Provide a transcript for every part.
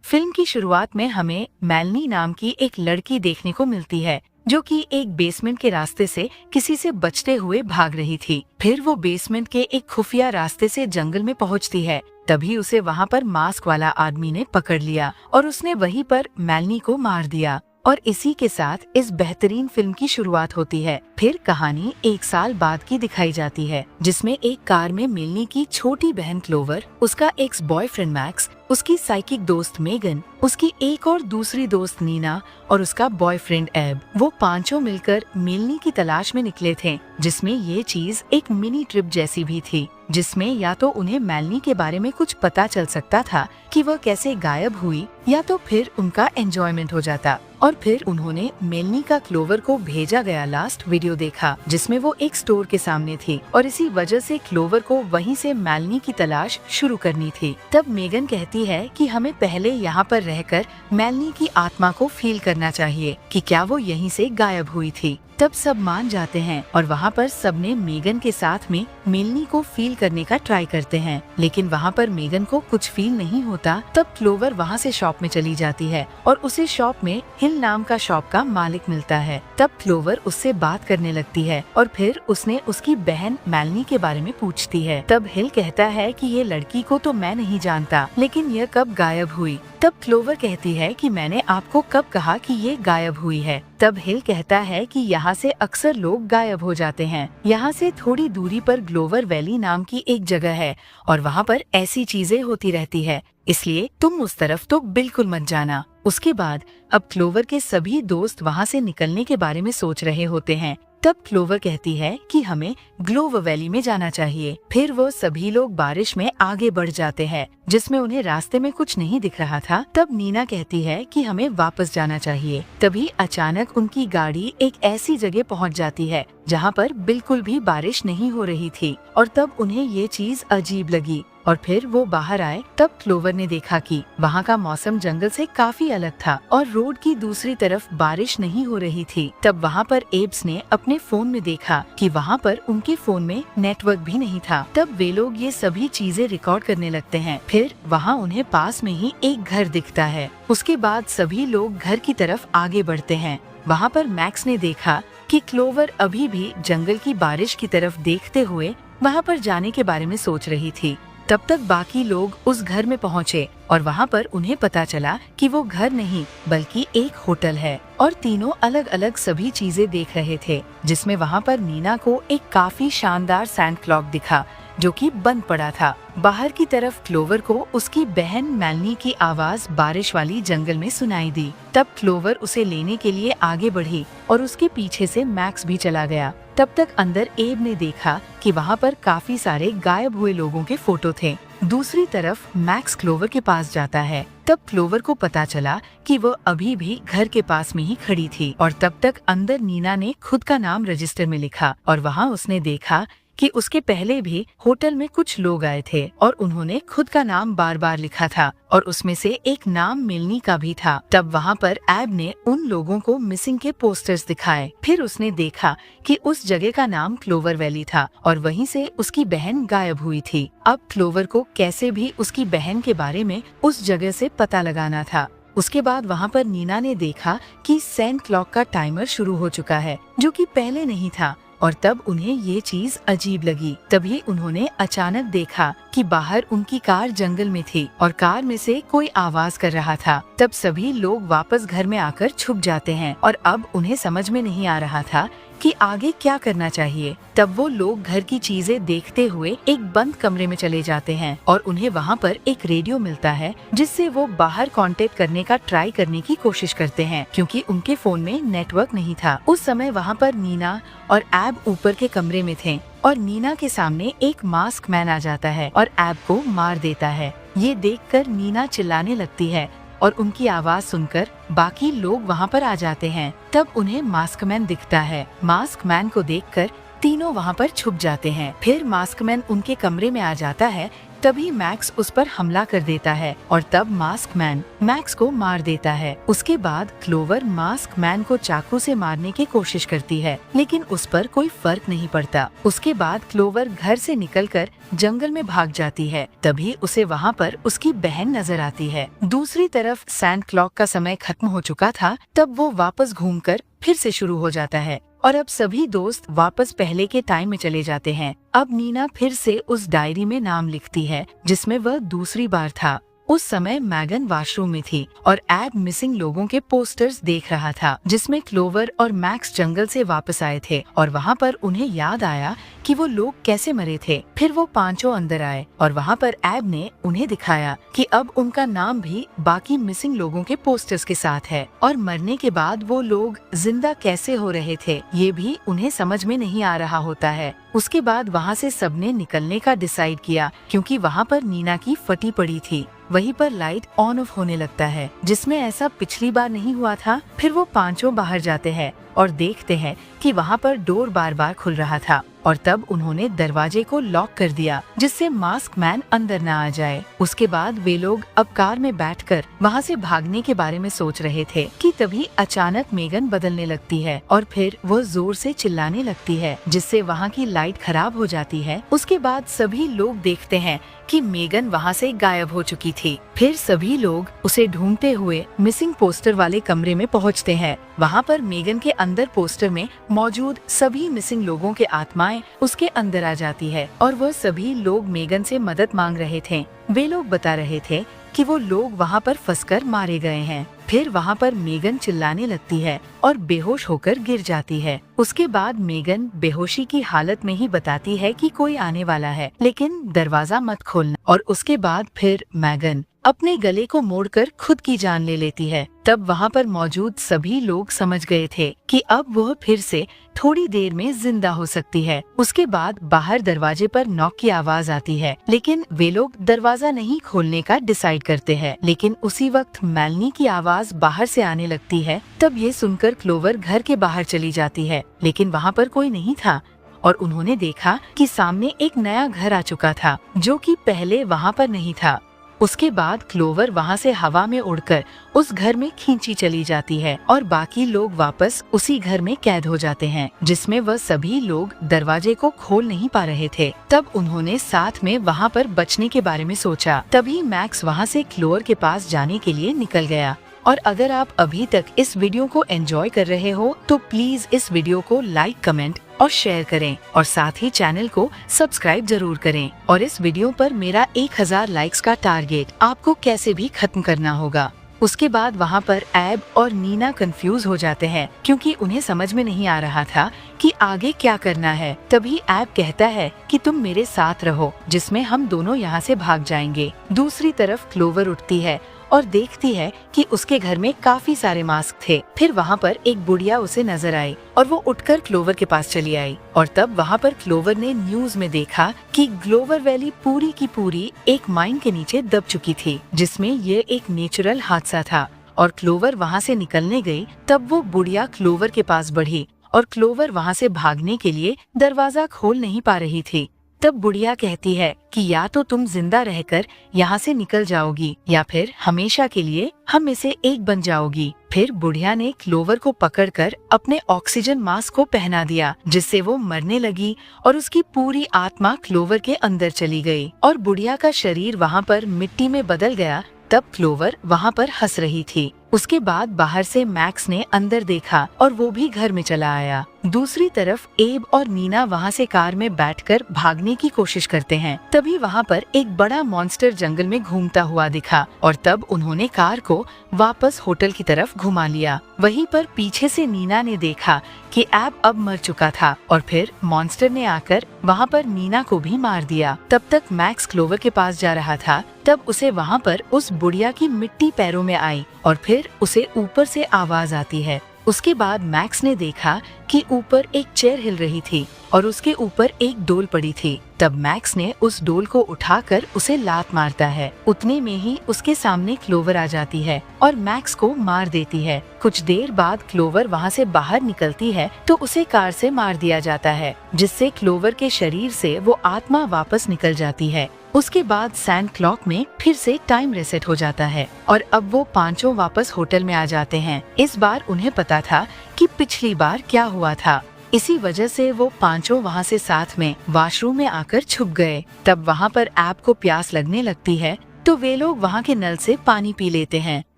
Film की शुरुआत में हमें मेलनी नाम की एक लड़की देखने को मिलती है जो कि एक बेसमेंट के रास्ते से किसी से बचते हुए भाग रही थी। फिर वो बेसमेंट के एक खुफिया रास्ते से जंगल में पहुंचती है। तभी उसे वहां पर मास्क वाला आदमी ने पकड़ लिया और उसने वहीं पर मेलनी को मार दिया। और इसी के साथ इस बेहतरीन फिल्म की शुरुआत होती है। फिर कहानी 1 साल बाद की दिखाई जाती है, जिसमें एक कार में मेलनी की छोटी बहन क्लोवर, उसका एक्स बॉयफ्रेंड मैक्स, उसकी साइकिक दोस्त मेगन, उसकी एक और दूसरी दोस्त नीना और उसका बॉयफ्रेंड एब, वो पांचों मिलकर मेलनी की तलाश में निकले थे। जिसमें ये चीज एक मिनी ट्रिप जैसी भी थी, जिसमें या तो उन्हें मेलनी के बारे में कुछ पता चल सकता था कि वह कैसे गायब हुई, या तो फिर उनका एंजॉयमेंट हो जाता। और फिर उन्होंने मेलनी का क्लोवर को भेजा गया लास्ट वीडियो देखा, जिसमें वो एक स्टोर के सामने थी और इसी वजह से क्लोवर को वहीं से मेलनी की तलाश शुरू करनी थी। तब मेगन कहती है कि हमें पहले यहाँ पर रहकर मेलनी की आत्मा को फील करना चाहिए कि क्या वो यहीं से गायब हुई थी। तब सब मान जाते हैं और वहाँ पर सबने मेगन के साथ में मेलनी को फील करने का ट्राई करते हैं, लेकिन वहाँ पर मेगन को कुछ फील नहीं होता। तब क्लोवर वहाँ से शॉप में चली जाती है और उसे शॉप में हिल नाम का शॉप का मालिक मिलता है। तब क्लोवर उससे बात करने लगती है और फिर उसने उसकी बहन मेलनी के बारे में पूछती है। तब हिल कहता है कि ये लड़की को तो मैं नहीं जानता, लेकिन यह कब गायब हुई। तब क्लोवर कहती है कि मैंने आपको कब कहा कि ये गायब हुई है। तब हिल कहता है कि यहाँ से अक्सर लोग गायब हो जाते हैं। यहाँ से थोड़ी दूरी पर ग्लोवर वैली नाम की एक जगह है और वहाँ पर ऐसी चीजें होती रहती है, इसलिए तुम उस तरफ तो बिल्कुल मत जाना। उसके बाद अब क्लोवर के सभी दोस्त वहाँ से निकलने के बारे में सोच रहे होते हैं। तब क्लोवर कहती है कि हमें ग्लोवर वैली में जाना चाहिए। फिर वो सभी लोग बारिश में आगे बढ़ जाते हैं, जिसमें उन्हें रास्ते में कुछ नहीं दिख रहा था। तब नीना कहती है कि हमें वापस जाना चाहिए। तभी अचानक उनकी गाड़ी एक ऐसी जगह पहुंच जाती है जहां पर बिल्कुल भी बारिश नहीं हो रही थी और तब उन्हें ये चीज अजीब लगी और फिर वो बाहर आए। तब क्लोवर ने देखा कि वहाँ का मौसम जंगल से काफी अलग था और रोड की दूसरी तरफ बारिश नहीं हो रही थी। तब वहाँ पर एब्स ने अपने फोन में देखा कि वहाँ पर उनके फोन में नेटवर्क भी नहीं था। तब वे लोग ये सभी चीजें रिकॉर्ड करने लगते हैं। फिर वहाँ उन्हें पास में ही एक घर दिखता है। उसके बाद सभी लोग घर की तरफ आगे बढ़ते हैं। वहाँ पर मैक्स ने देखा कि क्लोवर अभी भी जंगल की बारिश की तरफ देखते हुए वहाँ पर जाने के बारे में सोच रही थी। तब तक बाकी लोग उस घर में पहुँचे और वहाँ पर उन्हें पता चला कि वो घर नहीं बल्कि एक होटल है और तीनों अलग अलग सभी चीजें देख रहे थे, जिसमें वहाँ पर नीना को एक काफी शानदार सैंड क्लॉक दिखा जो कि बंद पड़ा था। बाहर की तरफ क्लोवर को उसकी बहन मेलनी की आवाज बारिश वाली जंगल में सुनाई दी। तब क्लोवर उसे लेने के लिए आगे बढ़ी और उसके पीछे से मैक्स भी चला गया। तब तक अंदर एब ने देखा कि वहाँ पर काफी सारे गायब हुए लोगों के फोटो थे। दूसरी तरफ मैक्स क्लोवर के पास जाता है। तब क्लोवर को पता चला कि वो अभी भी घर के पास में ही खड़ी थी और तब तक अंदर नीना ने खुद का नाम रजिस्टर में लिखा और वहाँ उसने देखा कि उसके पहले भी होटल में कुछ लोग आए थे और उन्होंने खुद का नाम बार बार लिखा था और उसमें से एक नाम मेलनी का भी था। तब वहाँ पर एब ने उन लोगों को मिसिंग के पोस्टर्स दिखाए। फिर उसने देखा कि उस जगह का नाम क्लोवर वैली था और वहीं से उसकी बहन गायब हुई थी। अब क्लोवर को कैसे भी उसकी बहन के बारे में उस जगह से पता लगाना था। उसके बाद वहाँ पर नीना ने देखा कि सैंड क्लॉक का टाइमर शुरू हो चुका है, जो कि पहले नहीं था और तब उन्हें ये चीज अजीब लगी। तभी उन्होंने अचानक देखा कि बाहर उनकी कार जंगल में थी और कार में से कोई आवाज कर रहा था। तब सभी लोग वापस घर में आकर छुप जाते हैं और अब उन्हें समझ में नहीं आ रहा था कि आगे क्या करना चाहिए। तब वो लोग घर की चीजें देखते हुए एक बंद कमरे में चले जाते हैं और उन्हें वहाँ पर एक रेडियो मिलता है, जिससे वो बाहर कांटेक्ट करने का ट्राई करने की कोशिश करते हैं, क्योंकि उनके फोन में नेटवर्क नहीं था। उस समय वहाँ पर नीना और एब ऊपर के कमरे में थे और नीना के सामने एक मास्क मैन आ जाता है और एब को मार देता है। ये देखकर नीना चिल्लाने लगती है और उनकी आवाज सुनकर बाकी लोग वहाँ पर आ जाते हैं। तब उन्हें मास्क मैन दिखता है। मास्क मैन को देखकर तीनों वहाँ पर छुप जाते हैं। फिर मास्क मैन उनके कमरे में आ जाता है, तभी मैक्स उस पर हमला कर देता है और तब मास्क मैन मैक्स को मार देता है। उसके बाद क्लोवर मास्क मैन को चाकू से मारने की कोशिश करती है, लेकिन उस पर कोई फर्क नहीं पड़ता। उसके बाद क्लोवर घर से निकलकर जंगल में भाग जाती है। तभी उसे वहाँ पर उसकी बहन नजर आती है। दूसरी तरफ सैंड क्लॉक का समय खत्म हो चुका था, तब वो वापस घूमकर फिर से शुरू हो जाता है और अब सभी दोस्त वापस पहले के टाइम में चले जाते हैं। अब नीना फिर से उस डायरी में नाम लिखती है जिसमें वह दूसरी बार था। उस समय मैगन वॉशरूम में थी और एब मिसिंग लोगों के पोस्टर्स देख रहा था, जिसमें क्लोवर और मैक्स जंगल से वापस आए थे और वहाँ पर उन्हें याद आया कि वो लोग कैसे मरे थे। फिर वो पांचों अंदर आए और वहाँ पर एब ने उन्हें दिखाया कि अब उनका नाम भी बाकी मिसिंग लोगों के पोस्टर्स के साथ है और मरने के बाद वो लोग जिंदा कैसे हो रहे थे ये भी उन्हें समझ में नहीं आ रहा होता है। उसके बाद वहाँ से सबने निकलने का डिसाइड किया क्योंकि वहाँ पर नीना की फटी पड़ी थी। वहीं पर लाइट ऑन ऑफ होने लगता है, जिसमें ऐसा पिछली बार नहीं हुआ था। फिर वो पांचों बाहर जाते हैं और देखते हैं कि वहाँ पर डोर बार बार खुल रहा था और तब उन्होंने दरवाजे को लॉक कर दिया जिससे मास्क मैन अंदर न आ जाए। उसके बाद वे लोग अब कार में बैठकर वहाँ से भागने के बारे में सोच रहे थे कि तभी अचानक मेगन बदलने लगती है और फिर वो जोर से चिल्लाने लगती है जिससे वहाँ की लाइट खराब हो जाती है। उसके बाद सभी लोग देखते हैं कि मेगन वहाँ से गायब हो चुकी थी। फिर सभी लोग उसे ढूंढते हुए मिसिंग पोस्टर वाले कमरे में पहुँचते हैं। वहाँ पर मेगन के अंदर पोस्टर में मौजूद सभी मिसिंग लोगों के आत्माएं उसके अंदर आ जाती है और वह सभी लोग मेगन से मदद मांग रहे थे। वे लोग बता रहे थे कि वो लोग वहाँ पर फंसकर मारे गए हैं। फिर वहाँ पर मेगन चिल्लाने लगती है और बेहोश होकर गिर जाती है। उसके बाद मेगन बेहोशी की हालत में ही बताती है कि कोई आने वाला है, लेकिन दरवाजा मत खोलना। और उसके बाद फिर मेगन अपने गले को मोड़कर खुद की जान ले लेती है। तब वहाँ पर मौजूद सभी लोग समझ गए थे कि अब वह फिर से थोड़ी देर में जिंदा हो सकती है। उसके बाद बाहर दरवाजे पर नॉक की आवाज आती है, लेकिन वे लोग दरवाजा नहीं खोलने का डिसाइड करते हैं। लेकिन उसी वक्त मेलनी की आवाज बाहर से आने लगती है। तब ये सुनकर क्लोवर घर के बाहर चली जाती है, लेकिन वहाँ पर कोई नहीं था और उन्होंने देखा कि सामने एक नया घर आ चुका था जो कि पहले वहाँ पर नहीं था। उसके बाद क्लोवर वहाँ से हवा में उड़कर उस घर में खींची चली जाती है और बाकी लोग वापस उसी घर में कैद हो जाते हैं, जिसमें वह सभी लोग दरवाजे को खोल नहीं पा रहे थे। तब उन्होंने साथ में वहाँ पर बचने के बारे में सोचा। तभी मैक्स वहाँ से क्लोवर के पास जाने के लिए निकल गया। और अगर आप अभी तक इस वीडियो को एंजॉय कर रहे हो तो प्लीज इस वीडियो को लाइक, कमेंट और शेयर करें और साथ ही चैनल को सब्सक्राइब जरूर करें। और इस वीडियो पर मेरा 1000 लाइक्स का टारगेट आपको कैसे भी खत्म करना होगा। उसके बाद वहाँ पर एब और नीना कंफ्यूज हो जाते हैं क्योंकि उन्हें समझ में नहीं आ रहा था कि आगे क्या करना है। तभी एब कहता है कि तुम मेरे साथ रहो, जिसमें हम दोनों यहाँ से भाग जाएंगे। दूसरी तरफ क्लोवर उठती है और देखती है कि उसके घर में काफी सारे मास्क थे। फिर वहाँ पर एक बुढ़िया उसे नजर आई और वो उठकर क्लोवर के पास चली आई और तब वहाँ पर क्लोवर ने न्यूज में देखा कि ग्लोवर वैली पूरी की पूरी एक माइन के नीचे दब चुकी थी, जिसमें ये एक नेचुरल हादसा था। और क्लोवर वहाँ से निकलने गई। तब वो बुढ़िया क्लोवर के पास बढ़ी और क्लोवर वहाँ से भागने के लिए दरवाजा खोल नहीं पा रही थी। तब बुढ़िया कहती है कि या तो तुम जिंदा रहकर यहाँ से निकल जाओगी या फिर हमेशा के लिए हम में से एक बन जाओगी। फिर बुढ़िया ने क्लोवर को पकड़कर अपने ऑक्सीजन मास्क को पहना दिया, जिससे वो मरने लगी और उसकी पूरी आत्मा क्लोवर के अंदर चली गई और बुढ़िया का शरीर वहाँ पर मिट्टी में बदल गया। तब क्लोवर वहाँ पर हंस रही थी। उसके बाद बाहर से मैक्स ने अंदर देखा और वो भी घर में चला आया। दूसरी तरफ एब और नीना वहाँ से कार में बैठकर भागने की कोशिश करते हैं। तभी वहाँ पर एक बड़ा मॉन्स्टर जंगल में घूमता हुआ दिखा और तब उन्होंने कार को वापस होटल की तरफ घुमा लिया। वहीं पर पीछे से नीना ने देखा कि एब अब मर चुका था और फिर मॉन्स्टर ने आकर वहाँ पर नीना को भी मार दिया। तब तक मैक्स क्लोवर के पास जा रहा था। तब उसे वहाँ पर उस बुढ़िया की मिट्टी पैरों में आई और फिर उसे ऊपर से आवाज आती है। उसके बाद मैक्स ने देखा कि ऊपर एक चेयर हिल रही थी और उसके ऊपर एक डोल पड़ी थी। तब मैक्स ने उस डोल को उठाकर उसे लात मारता है। उतने में ही उसके सामने क्लोवर आ जाती है और मैक्स को मार देती है। कुछ देर बाद क्लोवर वहाँ से बाहर निकलती है तो उसे कार से मार दिया जाता है, जिससे क्लोवर के शरीर से वो आत्मा वापस निकल जाती है। उसके बाद सैंड क्लॉक में फिर से टाइम रीसेट हो जाता है और अब वो पांचों वापस होटल में आ जाते हैं। इस बार उन्हें पता था कि पिछली बार क्या हुआ था, इसी वजह से वो पांचों वहाँ से साथ में वॉशरूम में आकर छुप गए। तब वहाँ पर ऐप को प्यास लगने लगती है तो वे लोग वहाँ के नल से पानी पी लेते हैं।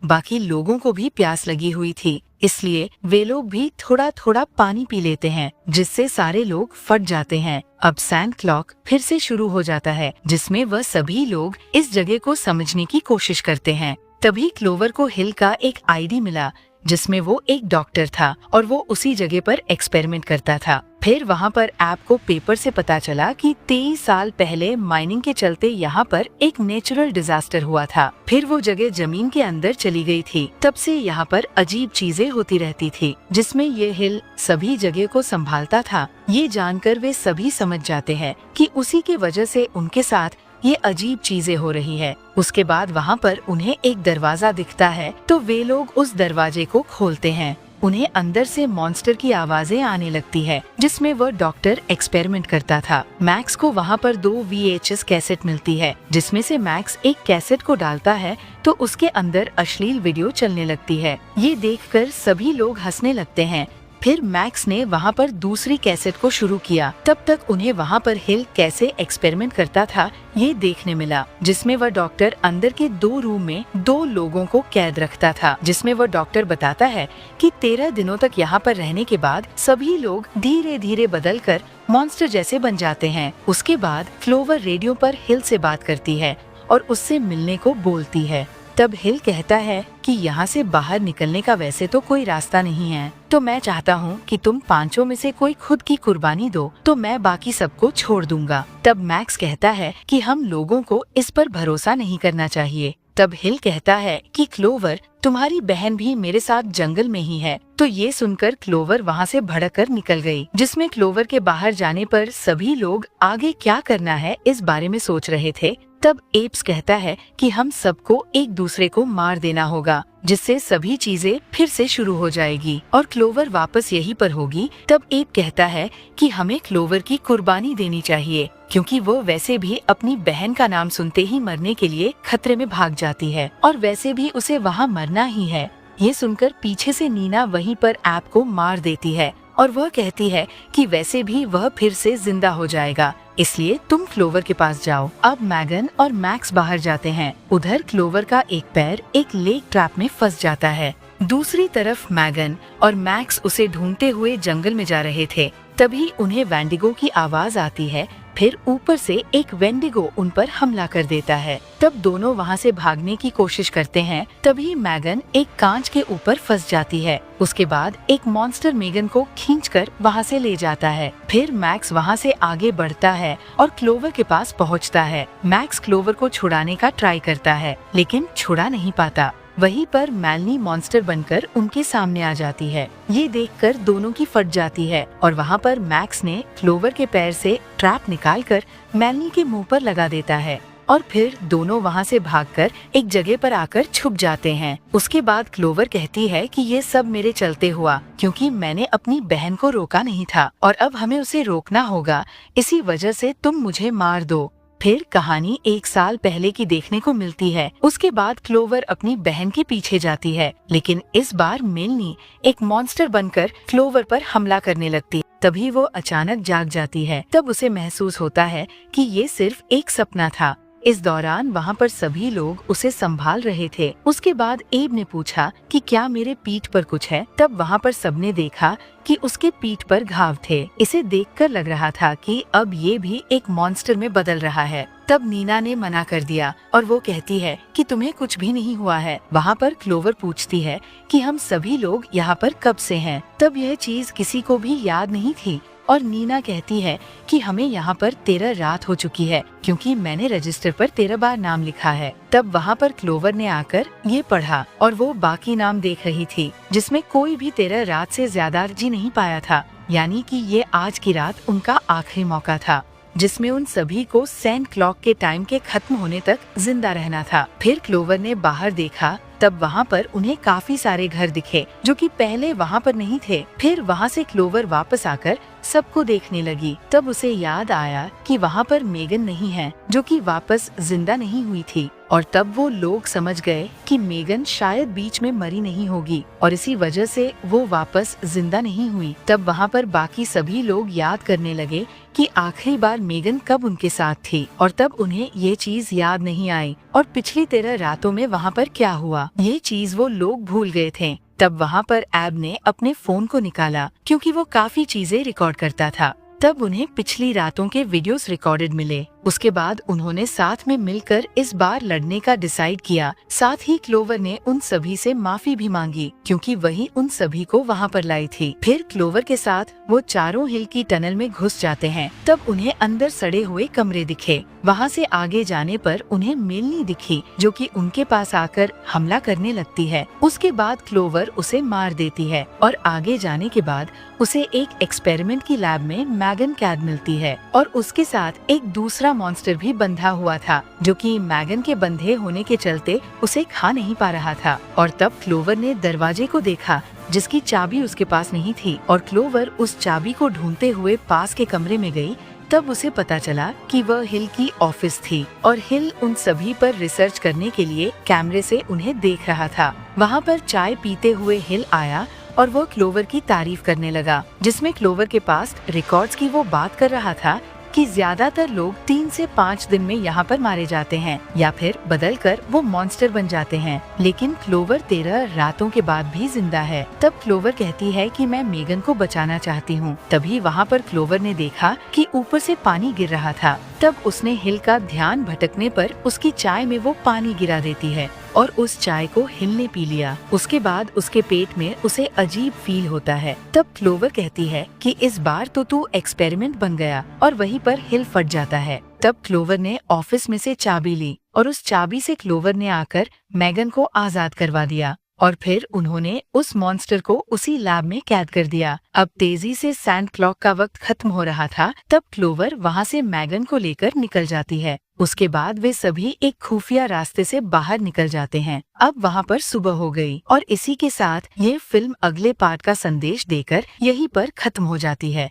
बाकी लोगों को भी प्यास लगी हुई थी, इसलिए वे लोग भी थोड़ा थोड़ा पानी पी लेते हैं, जिससे सारे लोग फट जाते हैं। अब सैंड क्लॉक फिर से शुरू हो जाता है, जिसमें वह सभी लोग इस जगह को समझने की कोशिश करते हैं। तभी क्लोवर को हिल का एक आईडी मिला, जिसमें वो एक डॉक्टर था और वो उसी जगह पर एक्सपेरिमेंट करता था। फिर वहाँ पर ऐप को पेपर से पता चला कि 23 साल पहले माइनिंग के चलते यहाँ पर एक नेचुरल डिजास्टर हुआ था। फिर वो जगह जमीन के अंदर चली गई थी। तब से यहाँ पर अजीब चीजें होती रहती थी, जिसमें ये हिल सभी जगह को संभालता था। ये जानकर वे सभी समझ जाते हैं कि उसी के वजह से उनके साथ ये अजीब चीजें हो रही है। उसके बाद वहाँ पर उन्हें एक दरवाजा दिखता है तो वे लोग उस दरवाजे को खोलते हैं। उन्हें अंदर से मॉन्स्टर की आवाजें आने लगती है, जिसमें वह डॉक्टर एक्सपेरिमेंट करता था। मैक्स को वहाँ पर 2 VHS कैसेट मिलती है, जिसमें से मैक्स एक कैसेट को डालता है तो उसके अंदर अश्लील वीडियो चलने लगती है। ये देखकर सभी लोग हंसने लगते हैं। फिर मैक्स ने वहाँ पर दूसरी कैसेट को शुरू किया। तब तक उन्हें वहाँ पर हिल कैसे एक्सपेरिमेंट करता था ये देखने मिला, जिसमें वह डॉक्टर अंदर के 2 रूम में 2 लोगों को कैद रखता था, जिसमें वह डॉक्टर बताता है कि 13 दिनों तक यहाँ पर रहने के बाद सभी लोग धीरे धीरे बदल कर मॉन्स्टर जैसे बन जाते हैं। उसके बाद क्लोवर रेडियो पर हिल से बात करती है और उससे मिलने को बोलती है। तब हिल कहता है कि यहाँ से बाहर निकलने का वैसे तो कोई रास्ता नहीं है, तो मैं चाहता हूँ कि तुम पांचों में से कोई खुद की कुर्बानी दो तो मैं बाकी सबको छोड़ दूंगा। तब मैक्स कहता है कि हम लोगों को इस पर भरोसा नहीं करना चाहिए। तब हिल कहता है कि क्लोवर, तुम्हारी बहन भी मेरे साथ जंगल में ही है। तो ये सुनकर क्लोवर वहाँ से भड़क कर निकल गई, जिसमें क्लोवर के बाहर जाने पर सभी लोग आगे क्या करना है इस बारे में सोच रहे थे। तब एप्स कहता है कि हम सबको एक दूसरे को मार देना होगा, जिससे सभी चीजें फिर से शुरू हो जाएगी और क्लोवर वापस यहीं पर होगी। तब एप कहता है कि हमें क्लोवर की कुर्बानी देनी चाहिए, क्योंकि वो वैसे भी अपनी बहन का नाम सुनते ही मरने के लिए खतरे में भाग जाती है और वैसे भी उसे वहाँ मरना ही है। ये सुनकर पीछे से नीना वहीं पर ऐप को मार देती है और वह कहती है कि वैसे भी वह फिर से जिंदा हो जाएगा, इसलिए तुम क्लोवर के पास जाओ। अब मैगन और मैक्स बाहर जाते हैं। उधर क्लोवर का एक पैर एक लेक ट्रैप में फंस जाता है। दूसरी तरफ मैगन और मैक्स उसे ढूंढते हुए जंगल में जा रहे थे। तभी उन्हें वेंडिगो की आवाज आती है। फिर ऊपर से एक वेंडिगो उन पर हमला कर देता है। तब दोनों वहाँ से भागने की कोशिश करते हैं। तभी मैगन एक कांच के ऊपर फंस जाती है। उसके बाद एक मॉन्स्टर मैगन को खींचकर वहाँ से ले जाता है। फिर मैक्स वहाँ से आगे बढ़ता है और क्लोवर के पास पहुँचता है। मैक्स क्लोवर को छुड़ाने का ट्राई करता है, लेकिन छुड़ा नहीं पाता। वहीं पर मेलनी मॉन्स्टर बनकर उनके सामने आ जाती है। ये देखकर दोनों की फट जाती है और वहाँ पर मैक्स ने क्लोवर के पैर से ट्रैप निकालकर मेलनी के मुंह पर लगा देता है और फिर दोनों वहाँ से भागकर एक जगह पर आकर छुप जाते हैं। उसके बाद क्लोवर कहती है कि ये सब मेरे चलते हुआ, क्योंकि मैंने अपनी बहन को रोका नहीं था और अब हमें उसे रोकना होगा, इसी वजह से तुम मुझे मार दो। फिर कहानी 1 साल पहले की देखने को मिलती है। उसके बाद क्लोवर अपनी बहन के पीछे जाती है, लेकिन इस बार मेलनी एक मॉन्स्टर बनकर क्लोवर पर हमला करने लगती है। तभी वो अचानक जाग जाती है। तब उसे महसूस होता है कि ये सिर्फ एक सपना था। इस दौरान वहाँ पर सभी लोग उसे संभाल रहे थे। उसके बाद एब ने पूछा कि क्या मेरे पीठ पर कुछ है। तब वहाँ पर सबने देखा कि उसके पीठ पर घाव थे। इसे देखकर लग रहा था कि अब ये भी एक मॉन्स्टर में बदल रहा है। तब नीना ने मना कर दिया और वो कहती है कि तुम्हें कुछ भी नहीं हुआ है। वहाँ पर क्लोवर पूछती है कि हम सभी लोग यहाँ पर कब से हैं। तब यह चीज किसी को भी याद नहीं थी और नीना कहती है कि हमें यहाँ पर 13 रात हो चुकी है, क्योंकि मैंने रजिस्टर पर 13 बार नाम लिखा है। तब वहाँ पर क्लोवर ने आकर ये पढ़ा और वो बाकी नाम देख रही थी, जिसमें कोई भी 13 रात से ज्यादा जी नहीं पाया था, यानी कि ये आज की रात उनका आखिरी मौका था, जिसमें उन सभी को सैंड क्लॉक के टाइम के खत्म होने तक जिंदा रहना था। फिर क्लोवर ने बाहर देखा तब वहाँ पर उन्हें काफी सारे घर दिखे जो कि पहले वहाँ पर नहीं थे। फिर वहाँ से क्लोवर वापस आकर सबको देखने लगी। तब उसे याद आया कि वहाँ पर मेगन नहीं है, जो कि वापस जिंदा नहीं हुई थी। और तब वो लोग समझ गए कि मेगन शायद बीच में मरी नहीं होगी और इसी वजह से वो वापस जिंदा नहीं हुई। तब वहाँ पर बाकी सभी लोग याद करने लगे कि आखिरी बार मेगन कब उनके साथ थी, और तब उन्हें ये चीज याद नहीं आई और पिछली 13 रातों में वहाँ पर क्या हुआ, ये चीज वो लोग भूल गए थे। तब वहाँ पर एब ने अपने फोन को निकाला क्योंकि वो काफी चीजें रिकॉर्ड करता था। तब उन्हें पिछली रातों के वीडियोस रिकॉर्डेड मिले। उसके बाद उन्होंने साथ में मिलकर इस बार लड़ने का डिसाइड किया। साथ ही क्लोवर ने उन सभी से माफी भी मांगी क्योंकि वही उन सभी को वहाँ पर लाई थी। फिर क्लोवर के साथ वो चारों हिल की टनल में घुस जाते हैं। तब उन्हें अंदर सड़े हुए कमरे दिखे। वहाँ से आगे जाने पर उन्हें मेलनी दिखी जो कि उनके पास आकर हमला करने लगती है। उसके बाद क्लोवर उसे मार देती है और आगे जाने के बाद उसे एक एक्सपेरिमेंट की लैब में मैगन कैद मिलती है और उसके साथ एक दूसरा मॉन्स्टर भी बंधा हुआ था जो कि मैगन के बंधे होने के चलते उसे खा नहीं पा रहा था। और तब क्लोवर ने दरवाजे को देखा जिसकी चाबी उसके पास नहीं थी और क्लोवर उस चाबी को ढूंढते हुए पास के कमरे में गई। तब उसे पता चला कि वह हिल की ऑफिस थी और हिल उन सभी पर रिसर्च करने के लिए कैमरे से उन्हें देख रहा था। वहाँ पर चाय पीते हुए हिल आया और वो क्लोवर की तारीफ करने लगा, जिसमें क्लोवर के पास रिकॉर्ड्स की वो बात कर रहा था कि ज्यादातर लोग 3 से 5 दिन में यहाँ पर मारे जाते हैं या फिर बदलकर वो मॉन्स्टर बन जाते हैं, लेकिन क्लोवर 13 रातों के बाद भी जिंदा है। तब क्लोवर कहती है कि मैं मेगन को बचाना चाहती हूँ। तभी वहाँ पर क्लोवर ने देखा कि ऊपर से पानी गिर रहा था। तब उसने हिल का ध्यान भटकने पर उसकी चाय में वो पानी गिरा देती है और उस चाय को हिल ने पी लिया। उसके बाद उसके पेट में उसे अजीब फील होता है। तब क्लोवर कहती है कि इस बार तो तू एक्सपेरिमेंट बन गया, और वहीं पर हिल फट जाता है। तब क्लोवर ने ऑफिस में से चाबी ली और उस चाबी से क्लोवर ने आकर मैगन को आजाद करवा दिया और फिर उन्होंने उस मॉन्स्टर को उसी लैब में कैद कर दिया। अब तेजी से सैंड क्लॉक का वक्त खत्म हो रहा था। तब क्लोवर वहाँ से मैगन को लेकर निकल जाती है। उसके बाद वे सभी एक खुफिया रास्ते से बाहर निकल जाते हैं। अब वहाँ पर सुबह हो गई और इसी के साथ ये फिल्म अगले पार्ट का संदेश देकर यहीं पर खत्म हो जाती है।